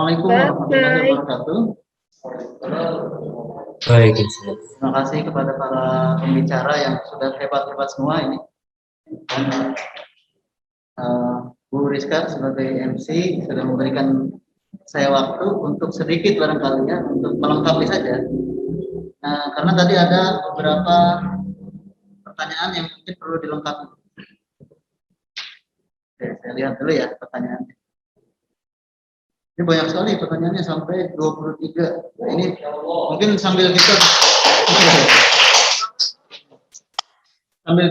Assalamualaikum warahmatullahi wabarakatuh. Baik. Terima kasih kepada para pembicara yang sudah hebat-hebat semua ini. Dan Bu Rizka sebagai MC sudah memberikan saya waktu untuk sedikit barangkali ya, untuk melengkapi saja. Karena tadi ada beberapa pertanyaan yang mungkin perlu dilengkapi. Oke, saya lihat dulu ya pertanyaannya. Ini banyak sekali pertanyaannya sampai 23. Nah, ini mungkin sambil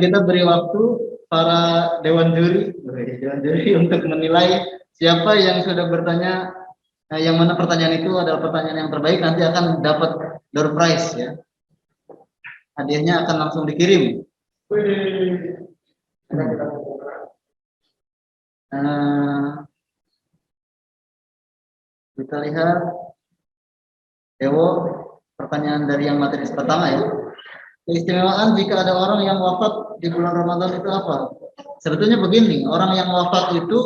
kita beri waktu para dewan juri untuk menilai siapa yang sudah bertanya, yang mana pertanyaan itu adalah pertanyaan yang terbaik, nanti akan dapat door prize ya. Hadiahnya akan langsung dikirim. Kita lihat Dewo, pertanyaan dari yang materi pertama ya. Keistimewaan jika ada orang yang wafat di bulan Ramadan itu apa? Sebetulnya begini, orang yang wafat itu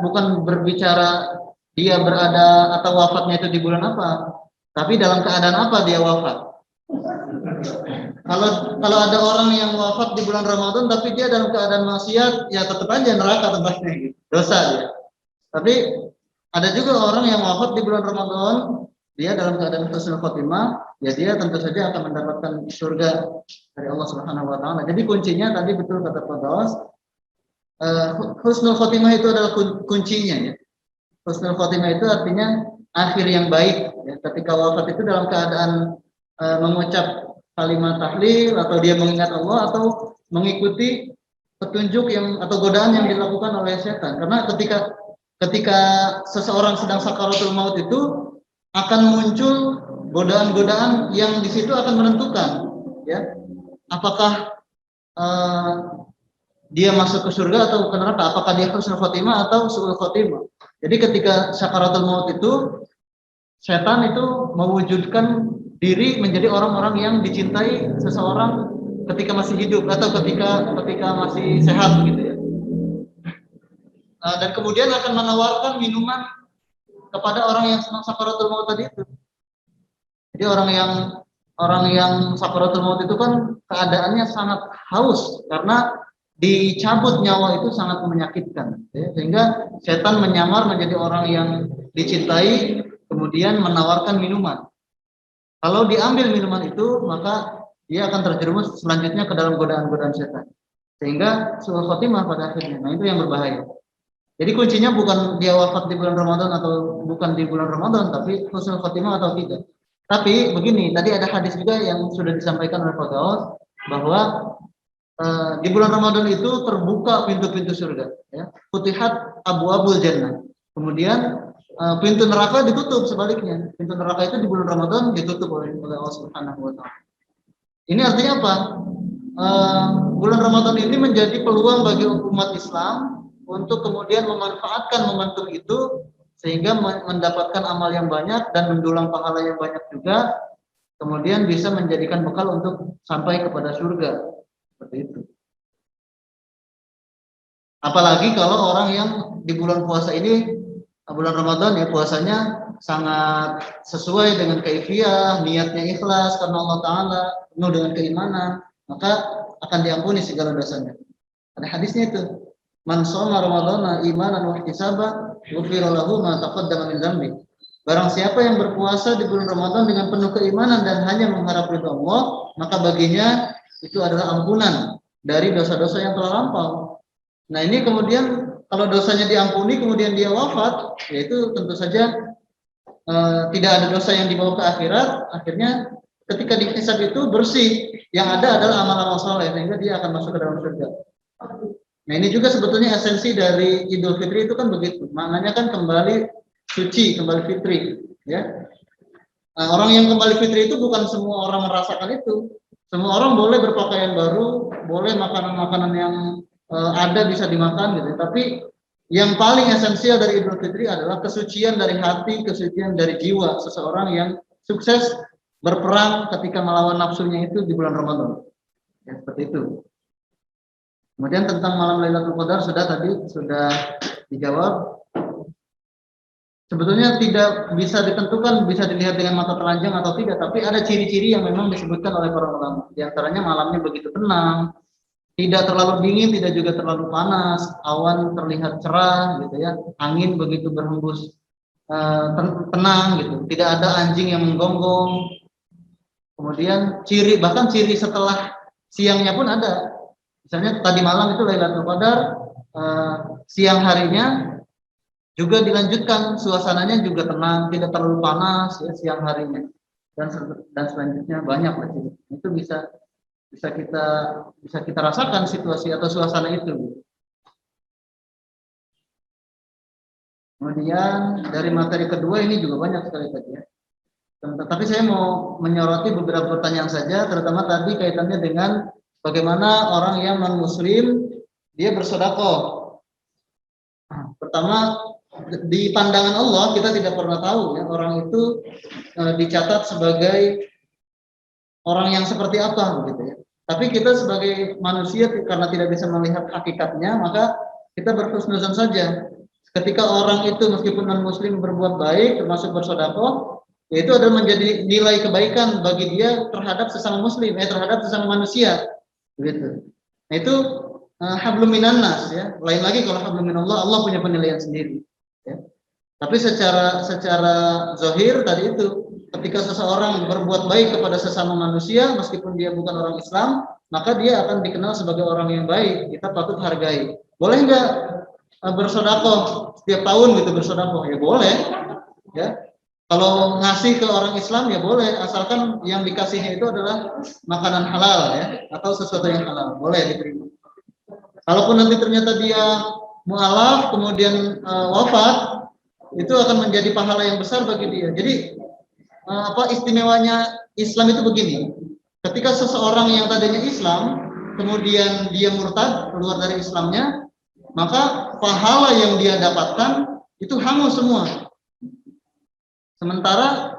bukan berbicara dia berada atau wafatnya itu di bulan apa, tapi dalam keadaan apa dia wafat. Kalau ada orang yang wafat di bulan Ramadan tapi dia dalam keadaan maksiat, ya tetap aja neraka tempatnya gitu. Dosa dia. Tapi ada juga orang yang wafat di bulan Ramadan, dia dalam keadaan husnul khotimah, ya dia tentu saja akan mendapatkan surga dari Allah Subhanahu wa taala. Jadi kuncinya tadi betul kata Pak Dawas, husnul khotimah itu adalah kuncinya ya. Husnul khotimah itu artinya akhir yang baik ya. Ketika wafat itu dalam keadaan mengucap kalimat tahlil atau dia mengingat Allah atau mengikuti petunjuk yang atau godaan yang dilakukan oleh setan. Karena ketika seseorang sedang sakaratul maut itu akan muncul godaan-godaan yang di situ akan menentukan ya apakah dia masuk ke surga atau ke neraka, apakah dia husnul khotimah atau su'ul khotimah. Jadi ketika sakaratul maut itu setan itu mewujudkan diri menjadi orang-orang yang dicintai seseorang ketika masih hidup atau ketika masih sehat begitu ya. Dan kemudian akan menawarkan minuman kepada orang yang sedang sakaratul maut tadi itu. Jadi orang yang sakaratul maut itu kan keadaannya sangat haus karena dicabut nyawa itu sangat menyakitkan, ya. Sehingga setan menyamar menjadi orang yang dicintai, kemudian menawarkan minuman. Kalau diambil minuman itu, maka dia akan terjerumus selanjutnya ke dalam godaan-godaan setan, sehingga su'ul khotimah pada akhirnya. Nah itu yang berbahaya. Jadi kuncinya bukan dia wafat di bulan Ramadan atau bukan di bulan Ramadan, tapi husnul khotimah atau tidak. Tapi begini, tadi ada hadis juga yang sudah disampaikan oleh Pak Daud bahwa di bulan Ramadan itu terbuka pintu-pintu surga, ya. Futihat abwaabul jannah. Kemudian pintu neraka ditutup sebaliknya. Pintu neraka itu di bulan Ramadan ditutup oleh Allah Subhanahu wa taala. Ini artinya apa? Bulan Ramadan ini menjadi peluang bagi umat Islam untuk kemudian memanfaatkan momentum itu sehingga mendapatkan amal yang banyak dan mendulang pahala yang banyak juga, kemudian bisa menjadikan bekal untuk sampai kepada surga. Seperti itu. Apalagi kalau orang yang di bulan puasa ini, bulan Ramadan ya, puasanya sangat sesuai dengan kaifiah, niatnya ikhlas karena Allah Ta'ala, penuh dengan keimanan, maka akan diampuni segala dosanya. Ada hadisnya itu, man shoma ramadhana imanan wa ihtisaban ghufira lahu ma taqaddama min dzambi. Barang siapa yang berpuasa di bulan Ramadan dengan penuh keimanan dan hanya mengharap ridha Allah, maka baginya itu adalah ampunan dari dosa-dosa yang telah lampau. Nah ini kemudian kalau dosanya diampuni kemudian dia wafat, yaitu tentu saja tidak ada dosa yang dibawa ke akhirat. Akhirnya ketika dihisab itu bersih, yang ada adalah amal-amal soleh sehingga dia akan masuk ke dalam surga. Nah ini juga sebetulnya esensi dari Idul Fitri itu kan begitu, maknanya kan kembali suci, kembali fitri, ya. Nah, orang yang kembali fitri itu bukan semua orang merasakan itu. Semua orang boleh berpakaian baru, boleh makanan-makanan yang ada bisa dimakan gitu. Tapi yang paling esensial dari Idul Fitri adalah kesucian dari hati, kesucian dari jiwa seseorang yang sukses berperang ketika melawan nafsunya itu di bulan Ramadan. Ya, seperti itu. Kemudian tentang malam Lailatul Qadar sudah dijawab. sebetulnya tidak bisa ditentukan, bisa dilihat dengan mata telanjang atau tidak, tapi ada ciri-ciri yang memang disebutkan oleh para ulama. Di antaranya malamnya begitu tenang, tidak terlalu dingin, tidak juga terlalu panas, awan terlihat cerah gitu ya, angin begitu berhembus tenang gitu, tidak ada anjing yang menggonggong. Kemudian bahkan ciri setelah siangnya pun ada. Misalnya tadi malam itu Lailatul Qadar, siang harinya juga dilanjutkan, suasananya juga tenang, tidak terlalu panas ya siang harinya. Dan selanjutnya banyak lah itu bisa kita rasakan situasi atau suasana itu. Kemudian dari materi kedua ini juga banyak sekali tadi ya. Tapi saya mau menyoroti beberapa pertanyaan saja, terutama tadi kaitannya dengan bagaimana orang yang non Muslim dia bersedekah. Pertama, di pandangan Allah kita tidak pernah tahu ya orang itu dicatat sebagai orang yang seperti apa gitu ya. Tapi kita sebagai manusia karena tidak bisa melihat hakikatnya, maka kita berhusnuzon saja. Ketika orang itu meskipun non Muslim berbuat baik, termasuk bersedekah, yaitu adalah menjadi nilai kebaikan bagi dia terhadap sesama Muslim, terhadap sesama manusia, begitu. Nah itu hablum minan nas ya. Lain lagi kalau hablum minallah, Allah punya penilaian sendiri. Ya. Tapi secara zahir tadi itu, ketika seseorang berbuat baik kepada sesama manusia, meskipun dia bukan orang Islam, maka dia akan dikenal sebagai orang yang baik. Kita patut hargai. Boleh nggak bersedekah setiap tahun gitu bersedekah? Ya boleh. Ya. Kalau ngasih ke orang Islam ya boleh, asalkan yang dikasihnya itu adalah makanan halal ya, atau sesuatu yang halal, boleh diterima. Kalaupun nanti ternyata dia mualaf kemudian wafat, itu akan menjadi pahala yang besar bagi dia. Jadi istimewanya Islam itu begini. Ketika seseorang yang tadinya Islam kemudian dia murtad, keluar dari Islamnya, maka pahala yang dia dapatkan itu hangus semua. Sementara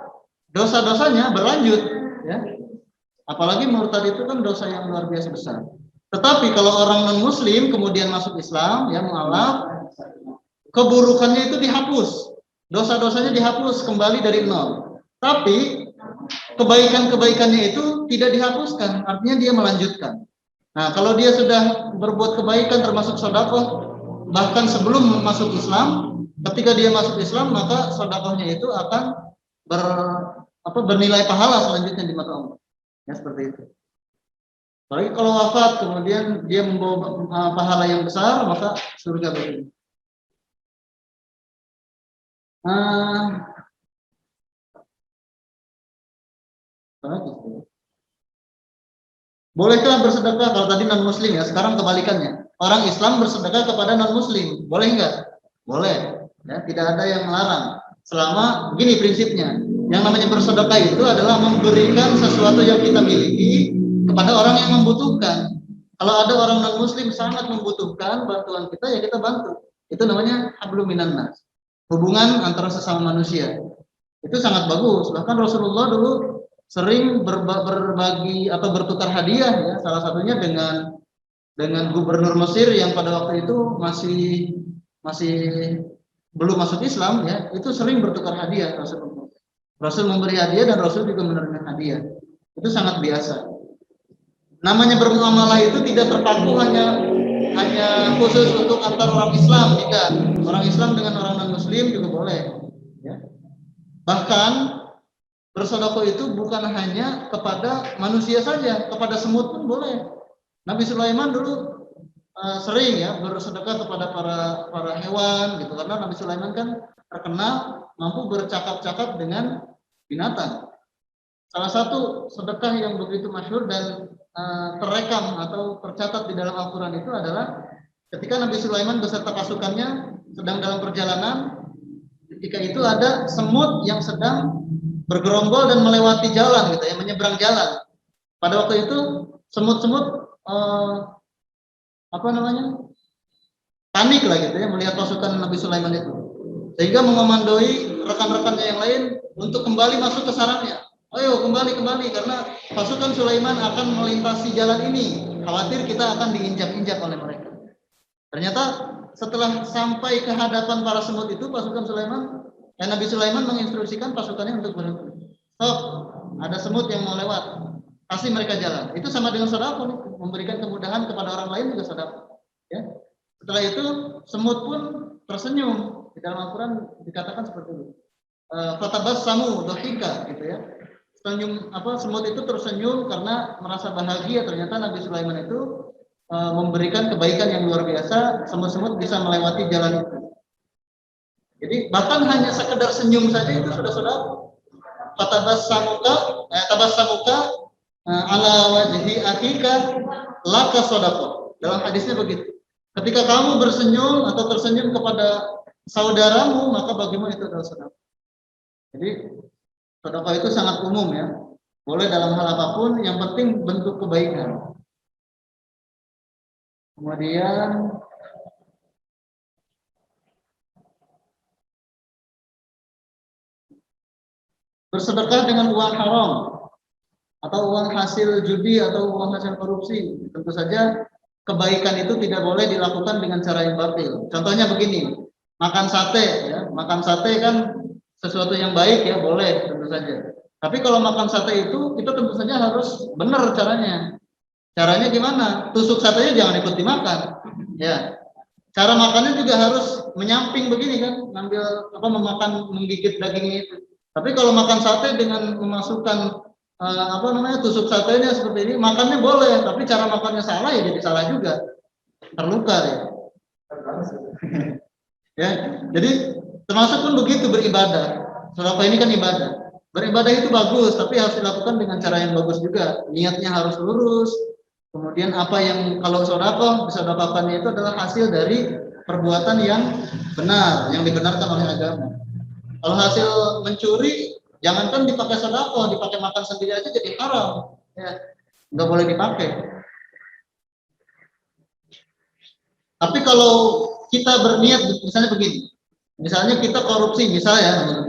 dosa-dosanya berlanjut, ya. Apalagi murtad itu kan dosa yang luar biasa besar. Tetapi kalau orang non Muslim kemudian masuk Islam, ya mualaf, keburukannya itu dihapus, dosa-dosanya dihapus kembali dari nol. Tapi kebaikan-kebaikannya itu tidak dihapuskan, artinya dia melanjutkan. Nah, kalau dia sudah berbuat kebaikan termasuk sedekah, bahkan sebelum masuk Islam, ketika dia masuk Islam maka sedekahnya itu akan bernilai pahala selanjutnya di mata Allah. Ya seperti itu. Apalagi kalau wafat kemudian dia membawa pahala yang besar, maka surga bagi. Bolehkah bersedekah kalau tadi non Muslim ya? Sekarang kebalikannya. Orang Islam bersedekah kepada non Muslim, boleh enggak? Boleh. Ya, tidak ada yang melarang. Selama begini prinsipnya, yang namanya bersedekah itu adalah memberikan sesuatu yang kita miliki kepada orang yang membutuhkan. Kalau ada orang non Muslim sangat membutuhkan bantuan kita, ya kita bantu. Itu namanya hablum minan nas. Hubungan antara sesama manusia. Itu sangat bagus. Bahkan Rasulullah dulu sering berbagi atau bertukar hadiah ya, salah satunya dengan gubernur Mesir yang pada waktu itu masih belum masuk Islam ya, itu sering bertukar hadiah Rasulullah. Rasul memberi hadiah dan Rasul juga menerima hadiah. Itu sangat biasa. Namanya bermuamalah itu tidak terpaku hanya khusus untuk antar orang Islam, tidak. Orang Islam dengan orang non Muslim juga boleh. Ya. Bahkan bersedekah itu bukan hanya kepada manusia saja, kepada semut pun boleh. Nabi Sulaiman dulu sering ya bersedekah kepada para hewan gitu, karena Nabi Sulaiman kan terkenal mampu bercakap-cakap dengan binatang. Salah satu sedekah yang begitu masyhur dan terekam atau tercatat di dalam Al-Quran itu adalah ketika Nabi Sulaiman beserta pasukannya sedang dalam perjalanan, ketika itu ada semut yang sedang bergerombol dan melewati jalan gitu ya, menyeberang jalan. Pada waktu itu semut-semut panik lah gitu ya melihat pasukan Nabi Sulaiman itu, sehingga mengomandoi rekan-rekannya yang lain untuk kembali masuk ke sarangnya. Ayo kembali karena pasukan Sulaiman akan melintasi jalan ini, khawatir kita akan diinjak-injak oleh mereka. Ternyata setelah sampai ke hadapan para semut itu, pasukan Sulaiman Dan Nabi Sulaiman menginstruksikan pasukannya untuk berhenti. Stop, ada semut yang mau lewat, kasih mereka jalan. Itu sama dengan sedekah, memberikan kemudahan kepada orang lain juga sedekah. Ya. Setelah itu semut pun tersenyum. Di dalam Al-Quran dikatakan seperti itu. Fatabassamu dohika, gitu ya. Senyum semut itu tersenyum karena merasa bahagia. Ternyata Nabi Sulaiman itu memberikan kebaikan yang luar biasa. Semut-semut bisa melewati jalan itu. Jadi bahkan hanya sekedar senyum saja itu sudah tabassamuka ala wajhi akhika laka shadaqah. Dalam hadisnya begitu. Ketika kamu bersenyum atau tersenyum kepada saudaramu, maka bagimu itu adalah sedekah. Jadi sedekah itu sangat umum ya. Boleh dalam hal apapun, yang penting bentuk kebaikan. Kemudian bersedekah dengan uang haram atau uang hasil judi atau uang hasil korupsi, tentu saja kebaikan itu tidak boleh dilakukan dengan cara yang batil. Contohnya begini, makan sate ya, makan sate kan sesuatu yang baik ya, boleh tentu saja. Tapi kalau makan sate itu kita tentu saja harus benar caranya. Caranya gimana? Tusuk satenya jangan ikut dimakan. Ya. Cara makannya juga harus menyamping begini kan, ngambil menggigit dagingnya itu. Tapi kalau makan sate dengan memasukkan tusuk satenya seperti ini, makannya boleh, tapi cara makannya salah ya jadi salah juga, terluka ya. Ya, jadi termasuk pun begitu beribadah. Sedekah ini kan ibadah. Beribadah itu bagus, tapi harus dilakukan dengan cara yang bagus juga. Niatnya harus lurus. Kemudian apa yang kalau sedekahnya itu adalah hasil dari perbuatan yang benar, yang dibenarkan oleh agama. Kalau hasil mencuri, jangankan dipakai sedekah, dipakai makan sendiri aja jadi haram. Ya, nggak boleh dipakai. Tapi kalau kita berniat, misalnya begini, misalnya kita korupsi, misalnya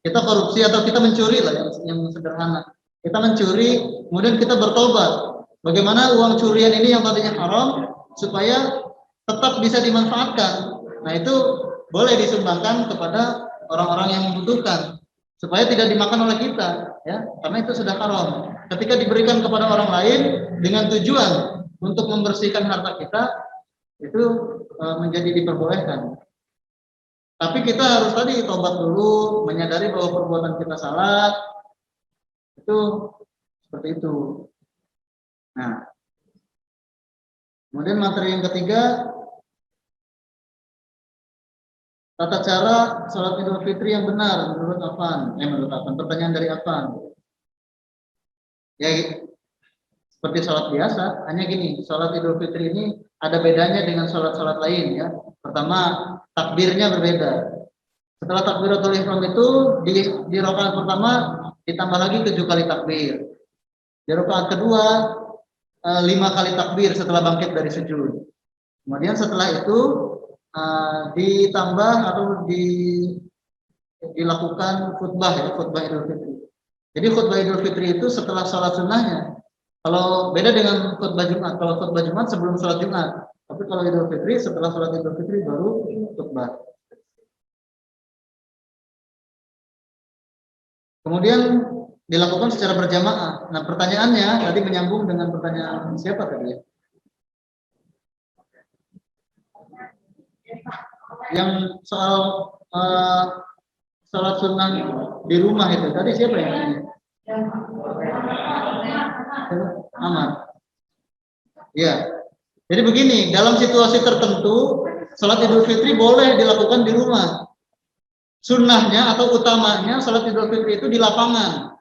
kita korupsi atau kita mencuri lah yang sederhana. Kita mencuri, kemudian kita bertobat. Bagaimana uang curian ini yang tadinya haram supaya tetap bisa dimanfaatkan. Nah itu boleh disumbangkan kepada orang-orang yang membutuhkan supaya tidak dimakan oleh kita, ya, karena itu sudah haram. Ketika diberikan kepada orang lain dengan tujuan untuk membersihkan harta kita, itu menjadi diperbolehkan. Tapi kita harus tadi tobat dulu, menyadari bahwa perbuatan kita salah. Itu seperti itu. Nah, kemudian materi yang ketiga, tata cara sholat Idul Fitri yang benar menurut Afan. Pertanyaan dari Afan. Ya, seperti sholat biasa, hanya gini, sholat Idul Fitri ini ada bedanya dengan sholat-sholat lain ya. Pertama, takbirnya berbeda. Setelah takbiratul ihram itu di rakaat pertama ditambah lagi 7 kali takbir. Di rakaat kedua 5 kali takbir setelah bangkit dari sujud. Kemudian setelah itu ditambah atau dilakukan khutbah ya, khutbah Idul Fitri. Jadi khutbah Idul Fitri itu setelah sholat sunnahnya. Kalau beda dengan khutbah Jumat, kalau khutbah Jumat sebelum sholat Jumat, tapi kalau Idul Fitri setelah sholat Idul Fitri baru khutbah. Kemudian dilakukan secara berjamaah. Nah pertanyaannya tadi menyambung dengan pertanyaan siapa tadi ya? Yang soal sholat sunnah di rumah itu tadi siapa yang nanya? Aman. Ya. Jadi begini, dalam situasi tertentu sholat Idul Fitri boleh dilakukan di rumah. Sunnahnya atau utamanya sholat Idul Fitri itu di lapangan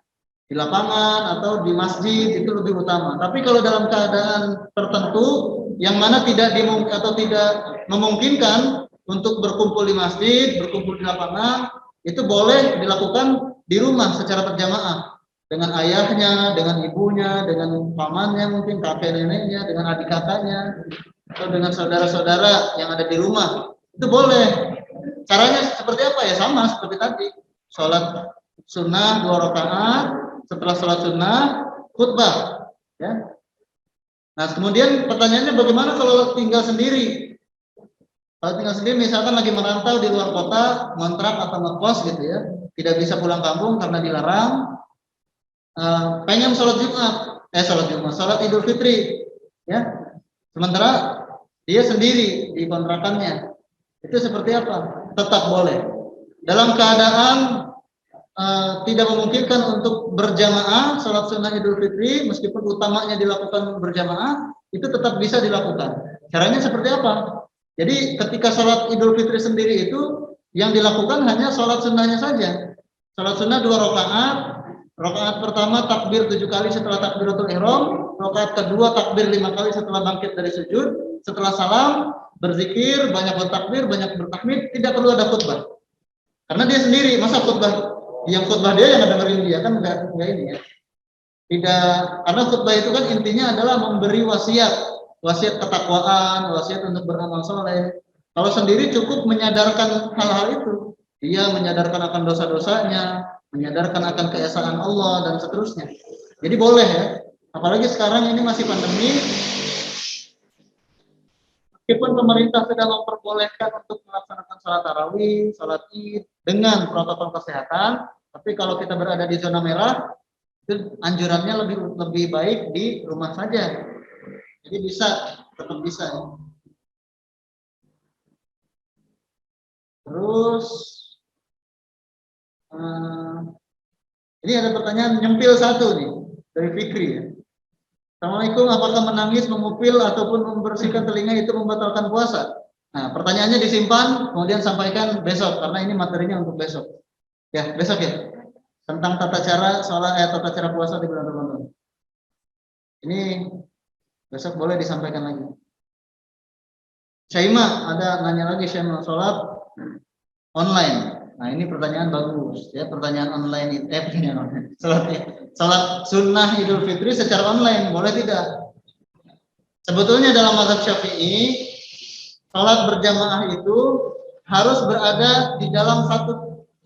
atau di masjid itu lebih utama. Tapi kalau dalam keadaan tertentu yang mana tidak memungkinkan untuk berkumpul di masjid, berkumpul di lapangan, itu boleh dilakukan di rumah secara berjamaah dengan ayahnya, dengan ibunya, dengan pamannya, mungkin kakek neneknya, dengan adik kakaknya, atau dengan saudara-saudara yang ada di rumah. Itu boleh. Caranya seperti apa ya? Sama seperti tadi. Sholat sunnah 2 rakaat, setelah sholat sunnah khutbah. Ya. Nah kemudian pertanyaannya bagaimana kalau tinggal sendiri? Kalau tinggal sendiri misalkan lagi merantau di luar kota, ngontrak atau ngekos gitu ya, tidak bisa pulang kampung karena dilarang, pengen sholat Idul Fitri, ya. Sementara dia sendiri di kontrakannya, itu seperti apa? Tetap boleh. Dalam keadaan tidak memungkinkan untuk berjamaah sholat sunnah Idul Fitri, meskipun utamanya dilakukan berjamaah, itu tetap bisa dilakukan. Caranya seperti apa? Jadi ketika sholat Idul Fitri sendiri itu yang dilakukan hanya sholat sunnahnya saja. Sholat sunnah 2 rakaat. Rakaat pertama takbir 7 kali setelah takbiratul ihram, rakaat kedua takbir 5 kali setelah bangkit dari sujud, setelah salam berzikir, banyak bertakbir, banyak bertahmid, tidak perlu ada khutbah. Karena dia sendiri, masa khutbah yang khutbah dia yang dengerin dia kan enggak ini ya. Tidak, karena khutbah itu kan intinya adalah memberi wasiat ketakwaan, wasiat untuk beramal soleh. Kalau sendiri cukup menyadarkan hal-hal itu. Dia menyadarkan akan dosa-dosanya, menyadarkan akan keesaan Allah dan seterusnya. Jadi boleh ya. Apalagi sekarang ini masih pandemi. Meskipun pemerintah sudah memperbolehkan untuk melaksanakan sholat tarawih, sholat id dengan protokol kesehatan, tapi kalau kita berada di zona merah, itu anjurannya lebih baik di rumah saja. Jadi tetap bisa. Ya. Terus ini ada pertanyaan nyempil satu nih dari Fikri ya. Assalamualaikum, apakah menangis, memupil ataupun membersihkan telinga itu membatalkan puasa? Nah, pertanyaannya disimpan, kemudian sampaikan besok karena ini materinya untuk besok. Ya, besok ya. Tentang tata cara puasa di bulan Ramadan. Ini besok boleh disampaikan lagi. Syaima ada nanya lagi, Syaima, sholat online. Nah, ini pertanyaan bagus ya, pertanyaan online sholat sunnah Idul Fitri secara online boleh tidak? Sebetulnya dalam mazhab Syafi'i, sholat berjamaah itu harus berada di dalam satu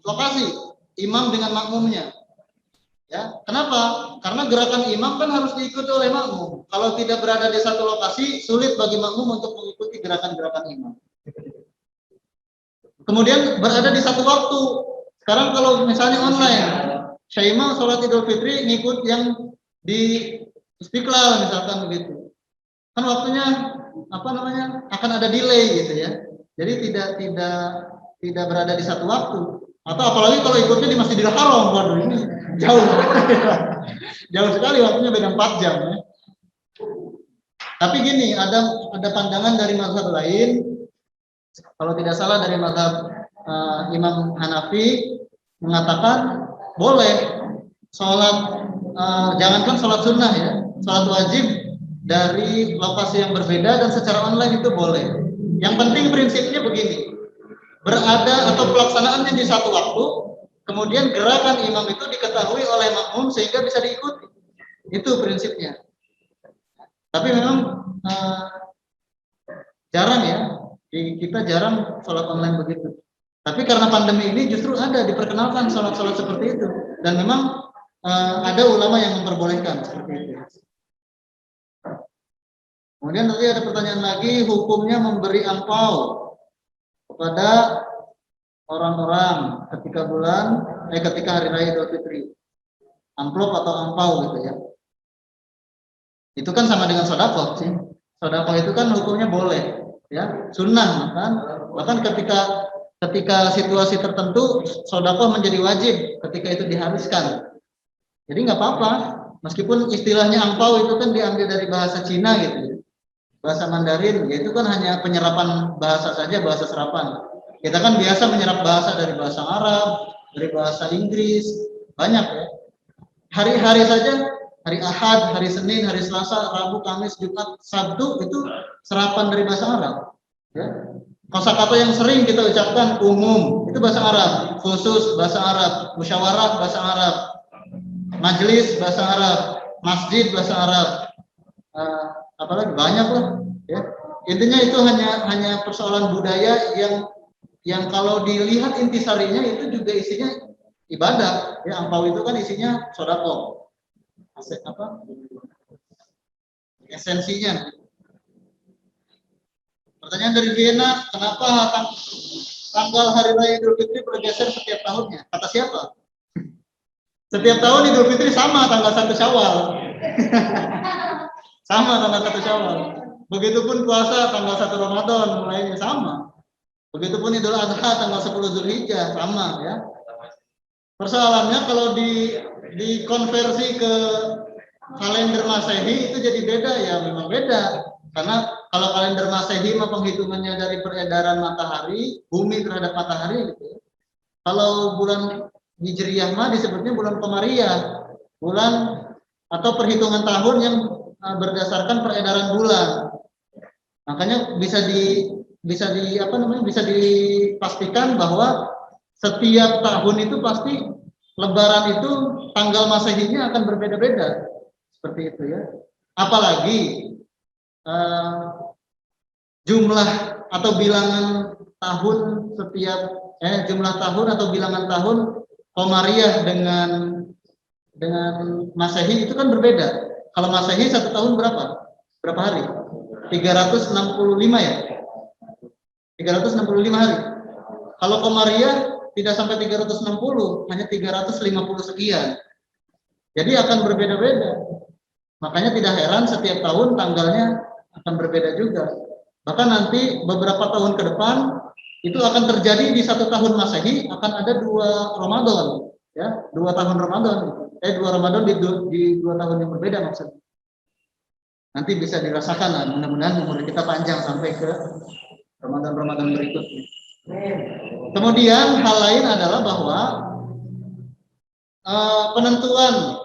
lokasi, imam dengan makmumnya. Ya, kenapa? Karena gerakan imam kan harus diikuti oleh makmum. Kalau tidak berada di satu lokasi, sulit bagi makmum untuk mengikuti gerakan-gerakan imam. Kemudian berada di satu waktu. Sekarang kalau misalnya online, Syaima sholat Idul Fitri ngikut yang di Istiqlal misalkan begitu. Kan waktunya akan ada delay gitu ya. Jadi tidak berada di satu waktu. Atau apalagi kalau ikutnya di Masjidil Haram, waduh ini jauh. Jauh sekali waktunya beda 4 jam ya. Tapi gini, ada pandangan dari mazhab lain. Kalau tidak salah dari mazhab Imam Hanafi mengatakan boleh sholat, jangankan sholat sunnah ya, sholat wajib dari lokasi yang berbeda dan secara online itu boleh. Yang penting prinsipnya begini, berada atau pelaksanaannya di satu waktu, kemudian gerakan imam itu diketahui oleh makmum sehingga bisa diikuti. Itu prinsipnya. Tapi memang jarang ya, kita jarang sholat online begitu. Tapi karena pandemi ini justru diperkenalkan sholat-sholat seperti itu. Dan memang ada ulama yang memperbolehkan seperti itu. Kemudian tadi ada pertanyaan lagi, hukumnya memberi angpau kepada orang-orang ketika hari raya Idul Fitri. Amplop atau angpau gitu ya. Itu kan sama dengan sedekah sih. Sedekah itu kan hukumnya boleh, ya, sunnah kan. Bahkan ketika situasi tertentu sedekah menjadi wajib ketika itu diharuskan. Jadi nggak apa-apa, meskipun istilahnya angpau itu kan diambil dari bahasa Cina gitu ya. Bahasa Mandarin, yaitu kan hanya penyerapan bahasa saja, bahasa serapan. Kita kan biasa menyerap bahasa dari bahasa Arab, dari bahasa Inggris, banyak ya. Hari-hari saja, hari Ahad, hari Senin, hari Selasa, Rabu, Kamis, Jumat, Sabtu itu serapan dari bahasa Arab. Ya. Kosakata yang sering kita ucapkan umum itu bahasa Arab, khusus bahasa Arab, musyawarah bahasa Arab, majelis bahasa Arab, masjid bahasa Arab. Apalagi banyak lah ya. Intinya itu hanya persoalan budaya yang kalau dilihat intisarinya itu juga isinya ibadah ya. Angpau itu kan isinya sedekah, esensinya. Pertanyaan dari Vienna, kenapa tanggal Hari Raya Idul Fitri bergeser setiap tahunnya? Kata siapa? Setiap tahun Idul Fitri sama tanggal 1 Syawal. Sama tanggal 1 Syawal. Begitupun puasa tanggal 1 Ramadan mulainya sama. Begitupun Idul Adha tanggal 10 Zulhijjah sama ya. Persoalannya kalau dikonversi ke kalender Masehi itu jadi beda ya, memang beda. Karena kalau kalender Masehi mah penghitungannya dari peredaran matahari, bumi terhadap matahari gitu. Kalau bulan Hijriyah mah disebutnya bulan Komariah, bulan atau perhitungan tahun yang berdasarkan peredaran bulan. Makanya bisa dipastikan bahwa setiap tahun itu pasti Lebaran itu tanggal Masehinya akan berbeda-beda. Seperti itu ya. Apalagi jumlah atau bilangan tahun setiap jumlah tahun atau bilangan tahun Komariah dengan Masehi itu kan berbeda. Kalau Masehi 1 tahun berapa? Berapa hari? 365 ya? 365 hari. Kalau Komariah tidak sampai 360, hanya 350 sekian. Jadi akan berbeda-beda. Makanya tidak heran setiap tahun tanggalnya akan berbeda juga. Bahkan nanti beberapa tahun ke depan itu akan terjadi di 1 tahun Masehi akan ada 2 Ramadan, ya, 2 tahun Ramadan. 2 Ramadan di 2 tahun yang berbeda maksudnya. Nanti bisa dirasakan lah, mudah-mudahan umur kita panjang sampai ke Ramadan berikutnya. Kemudian hal lain adalah bahwa penentuan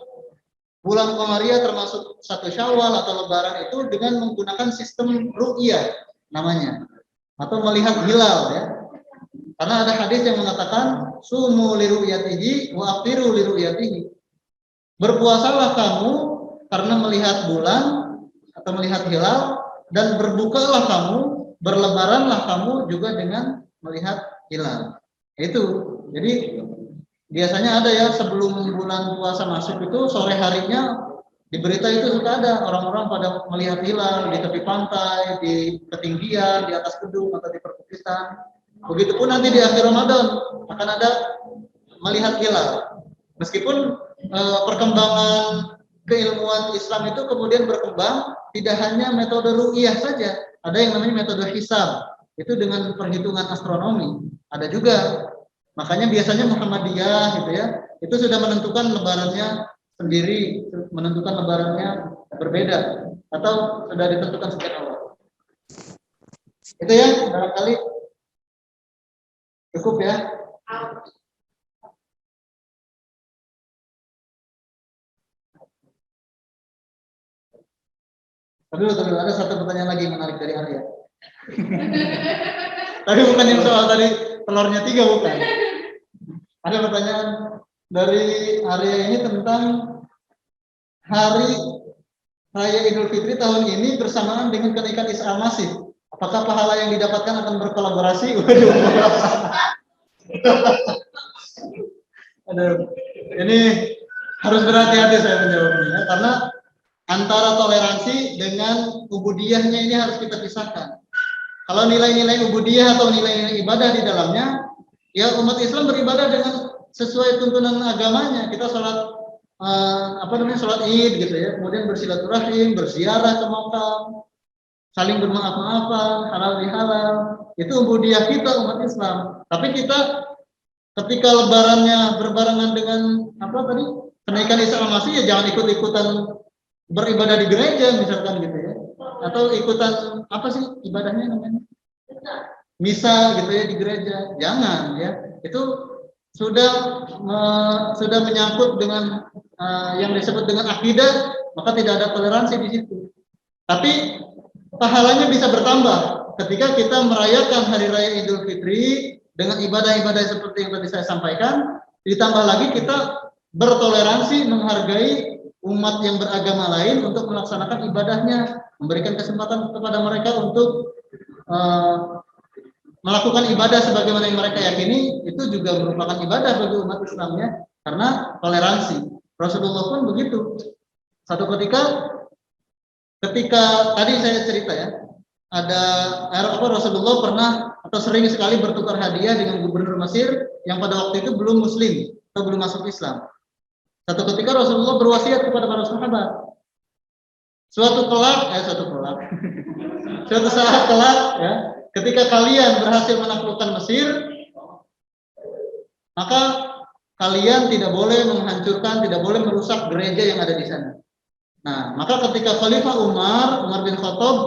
bulan Komariah termasuk 1 Syawal atau Lebaran itu dengan menggunakan sistem ru'yah namanya, atau melihat hilal ya. Karena ada hadis yang mengatakan sumu li ru'yatihi wa afiru li ru'yatihi. Berpuasalah kamu karena melihat bulan atau melihat hilal, dan berbukalah kamu, berlebaranlah kamu juga dengan melihat hilal. Itu. Jadi biasanya ada ya sebelum bulan puasa masuk itu sore harinya di berita itu suka ada orang-orang pada melihat hilal di tepi pantai, di ketinggian, di atas gedung atau di perbukitan. Begitupun nanti di akhir Ramadan akan ada melihat hilal. Meskipun perkembangan keilmuan Islam itu kemudian berkembang tidak hanya metode ru'yah saja, ada yang namanya metode hisab. Itu dengan perhitungan astronomi. Ada juga. Makanya biasanya Muhammadiyah gitu ya, itu sudah menentukan lebarannya sendiri, menentukan lebarannya berbeda atau sudah ditentukan sejak awal. Itu ya, barangkali cukup ya. Tadi ada satu pertanyaan lagi yang menarik dari Arya. Tadi bukan yang soal tadi telurnya 3, bukan. Ada pertanyaan dari Arya ini tentang hari Raya Idul Fitri tahun ini bersamaan dengan kenaikan Isa Al-Masih. Apakah pahala yang didapatkan akan berkolaborasi? Waduh. Aduh, ini harus berhati-hati saya menjawabnya, karena antara toleransi dengan ubudiyahnya ini harus kita pisahkan. Kalau nilai-nilai ubudiyah atau nilai-nilai ibadah di dalamnya, ya umat Islam beribadah dengan sesuai tuntunan agamanya. Kita sholat sholat Id gitu ya, kemudian bersilaturahim, berziarah ke makam, saling bermaaf-maafan, halal bihalal. Itu ubudiyah kita umat Islam. Tapi kita ketika lebarannya berbarengan dengan kenaikan Isa Al-Masih, ya jangan ikut-ikutan beribadah di gereja misalkan gitu ya, atau ikutan ibadahnya namanya misa gitu ya di gereja, jangan ya. Itu sudah menyangkut dengan yang disebut dengan akidah, maka tidak ada toleransi di situ. Tapi pahalanya bisa bertambah ketika kita merayakan hari raya Idul Fitri dengan ibadah-ibadah seperti yang tadi saya sampaikan, ditambah lagi kita bertoleransi, menghargai umat yang beragama lain untuk melaksanakan ibadahnya, memberikan kesempatan kepada mereka untuk melakukan ibadah sebagaimana yang mereka yakini, itu juga merupakan ibadah bagi umat Islamnya, karena toleransi. Rasulullah pun begitu. Satu ketika tadi saya cerita ya, ada Rasulullah pernah atau sering sekali bertukar hadiah dengan gubernur Mesir yang pada waktu itu belum Muslim atau belum masuk Islam. Satu ketika Rasulullah berwasiat kepada para sahabat, suatu saat kelak, ya, ketika kalian berhasil menaklukkan Mesir, maka kalian tidak boleh menghancurkan, tidak boleh merusak gereja yang ada di sana. Nah, maka ketika Khalifah Umar bin Khattab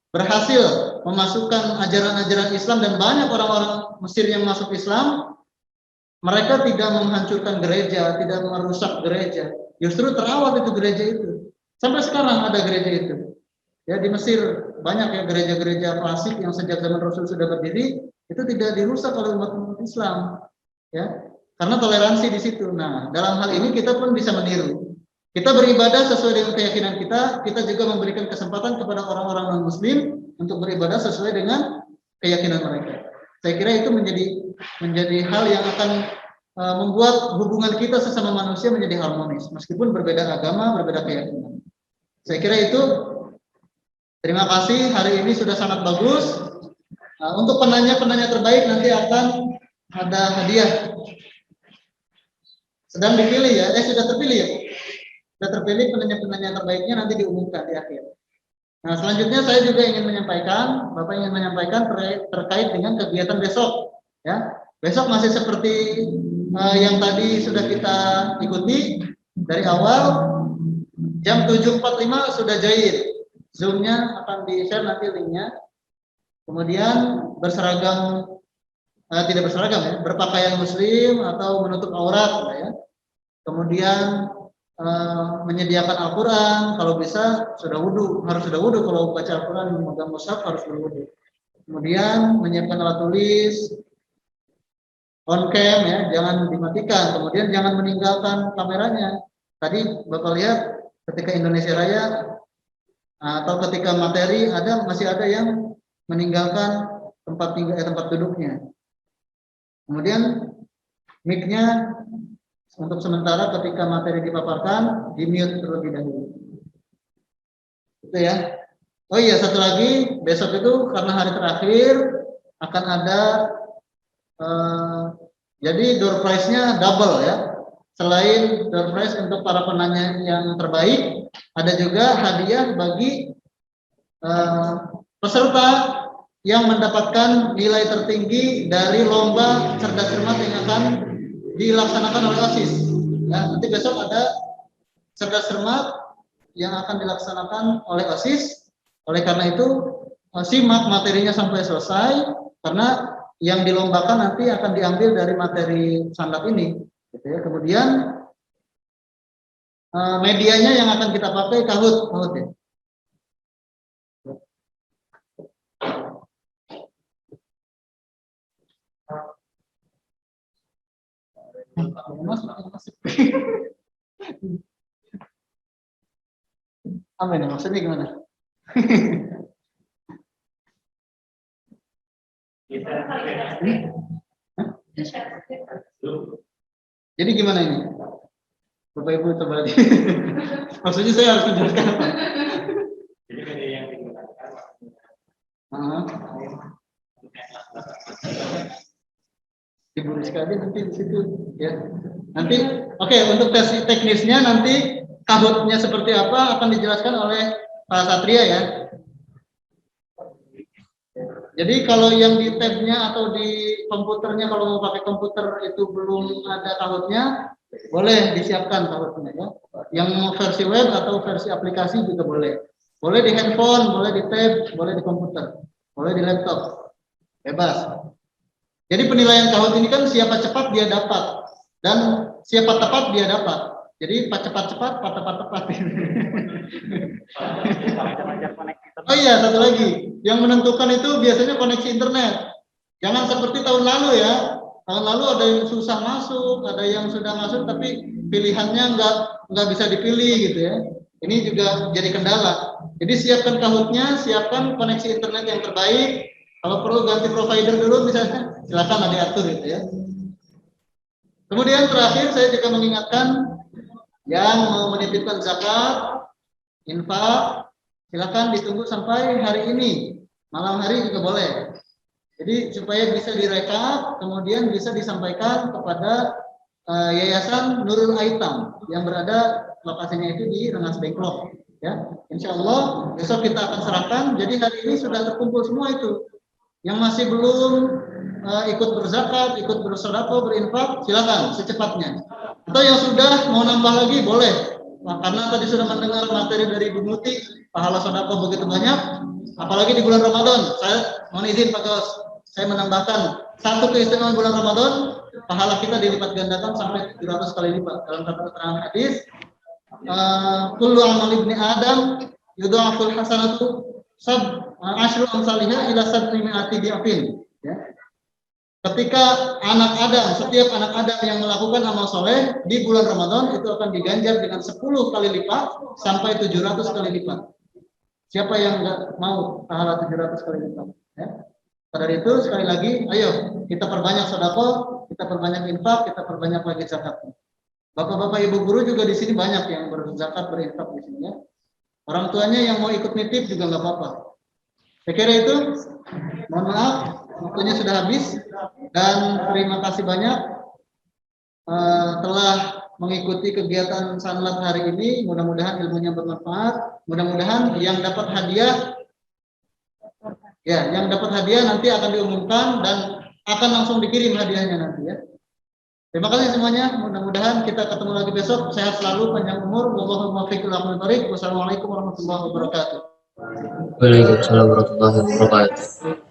berhasil memasukkan ajaran-ajaran Islam dan banyak orang-orang Mesir yang masuk Islam, mereka tidak menghancurkan gereja, tidak merusak gereja. Justru terawat itu gereja itu. Sampai sekarang ada gereja itu. Ya, di Mesir banyak ya gereja-gereja klasik yang sejak zaman Rasul sudah berdiri, itu tidak dirusak oleh umat Islam. Ya, karena toleransi di situ. Nah, dalam hal ini kita pun bisa meniru. Kita beribadah sesuai dengan keyakinan kita, kita juga memberikan kesempatan kepada orang-orang non-muslim untuk beribadah sesuai dengan keyakinan mereka. Saya kira itu menjadi hal yang akan membuat hubungan kita sesama manusia menjadi harmonis, meskipun berbeda agama, berbeda keyakinan. Saya kira itu. Terima kasih, hari ini sudah sangat bagus. Untuk penanya-penanya terbaik nanti akan ada hadiah. Sedang dipilih ya, sudah terpilih ya. Sudah terpilih penanya-penanya terbaiknya nanti diumumkan di akhir. Nah, selanjutnya saya juga ingin menyampaikan, Bapak ingin menyampaikan terkait dengan kegiatan besok. Ya, besok masih seperti yang tadi sudah kita ikuti dari awal, jam 7.45 sudah jahit. Zoom-nya akan di-share nanti linknya. Kemudian berseragam, tidak berseragam ya, berpakaian muslim atau menutup aurat ya. Kemudian menyediakan Al-Quran, kalau bisa harus sudah wudhu, kalau baca Al-Quran memegang mushaf harus berwudhu. Kemudian menyiapkan alat tulis, on cam ya, jangan dimatikan. Kemudian jangan meninggalkan kameranya. Tadi Bapak lihat ketika Indonesia Raya atau ketika materi masih ada yang meninggalkan tempat duduknya. Kemudian mic-nya untuk sementara ketika materi dipaparkan di-mute terlebih dahulu. Itu ya. Oh iya, satu lagi, besok itu karena hari terakhir akan ada jadi door prize-nya double ya. Selain door prize untuk para penanya yang terbaik, ada juga hadiah bagi peserta yang mendapatkan nilai tertinggi dari lomba cerdas cermat yang akan dilaksanakan oleh OSIS. Ya, nanti besok ada cerdas cermat yang akan dilaksanakan oleh OSIS. Oleh karena itu, simak materinya sampai selesai, karena yang dilombakan nanti akan diambil dari materi standar ini. Gitu ya. Kemudian medianya yang akan kita pakai Kahoot ya. Apa ini maksudnya gimana? Jadi gimana ini? Bapak Ibu coba lagi. Maksudnya saya harus menjelaskan apa? Jadi media yang digunakan. Ibu sekali nanti di situ ya. Nanti oke, untuk tes teknisnya nanti Kahoot-nya seperti apa akan dijelaskan oleh Pak Satria ya. Jadi kalau yang di tab-nya atau di komputernya, kalau mau pakai komputer itu belum ada Kahoot-nya, boleh disiapkan Kahoot-nya ya. Yang versi web atau versi aplikasi juga boleh. Boleh di handphone, boleh di tab, boleh di komputer, boleh di laptop. Bebas. Jadi penilaian Kahoot ini kan siapa cepat dia dapat, dan siapa tepat dia dapat. Jadi pak cepat-cepat, pak tepat-tepat. Oh iya, satu lagi. Yang menentukan itu biasanya koneksi internet. Jangan seperti tahun lalu ya. Tahun lalu ada yang susah masuk, ada yang sudah masuk tapi pilihannya nggak bisa dipilih gitu ya. Ini juga jadi kendala. Jadi siapkan Kahoot-nya, siapkan koneksi internet yang terbaik. Kalau perlu ganti provider dulu misalnya, silakan diatur gitu ya. Kemudian terakhir saya juga mengingatkan yang mau menitipkan zakat, infak, silakan ditunggu sampai hari ini. Malam hari juga boleh. Jadi supaya bisa direkap, kemudian bisa disampaikan kepada Yayasan Nurul Aitam yang berada lokasinya itu di Rengas Dengklok. Ya, Insya Allah besok kita akan serahkan. Jadi hari ini sudah terkumpul semua itu. Yang masih belum ikut berzakat, ikut bersedekah, berinfak, silakan secepatnya. Atau yang sudah mau nambah lagi boleh. Nah, karena tadi sudah mendengar materi dari Bu Muti, pahala sedekah begitu banyak, apalagi di bulan Ramadan. Saya mohon izin Pak Kaus, saya menambahkan satu keistimewaan bulan Ramadan, pahala kita dilipat gandakan sampai 700 kali lipat. Dalam satu keterangan hadis, kullu amal ibni Adam yudha'aful hasanatu asyru amsalihha ila sab'i mi'ati di'afin. Ya. Ketika setiap anak Adam yang melakukan amal soleh di bulan Ramadan itu akan diganjar dengan 10 kali lipat sampai 700 kali lipat. Siapa yang nggak mau pahala 700 kali lipat? Ya. Dari itu sekali lagi, ayo kita perbanyak sedekah, kita perbanyak infak, kita perbanyak lagi zakat. Bapak-bapak, ibu guru juga di sini banyak yang berzakat, berinfak di sini ya. Orang tuanya yang mau ikut nitip juga nggak apa-apa. Saya kira itu. Mohon maaf, waktunya sudah habis dan terima kasih banyak telah mengikuti kegiatan Sanlat hari ini. Mudah-mudahan ilmunya bermanfaat. Mudah-mudahan yang dapat hadiah nanti akan diumumkan dan akan langsung dikirim hadiahnya nanti ya. Terima kasih semuanya. Mudah-mudahan kita ketemu lagi besok. Sehat selalu, panjang umur. Wassalamualaikum warahmatullahi wabarakatuh. Waalaikumsalam warahmatullahi wabarakatuh.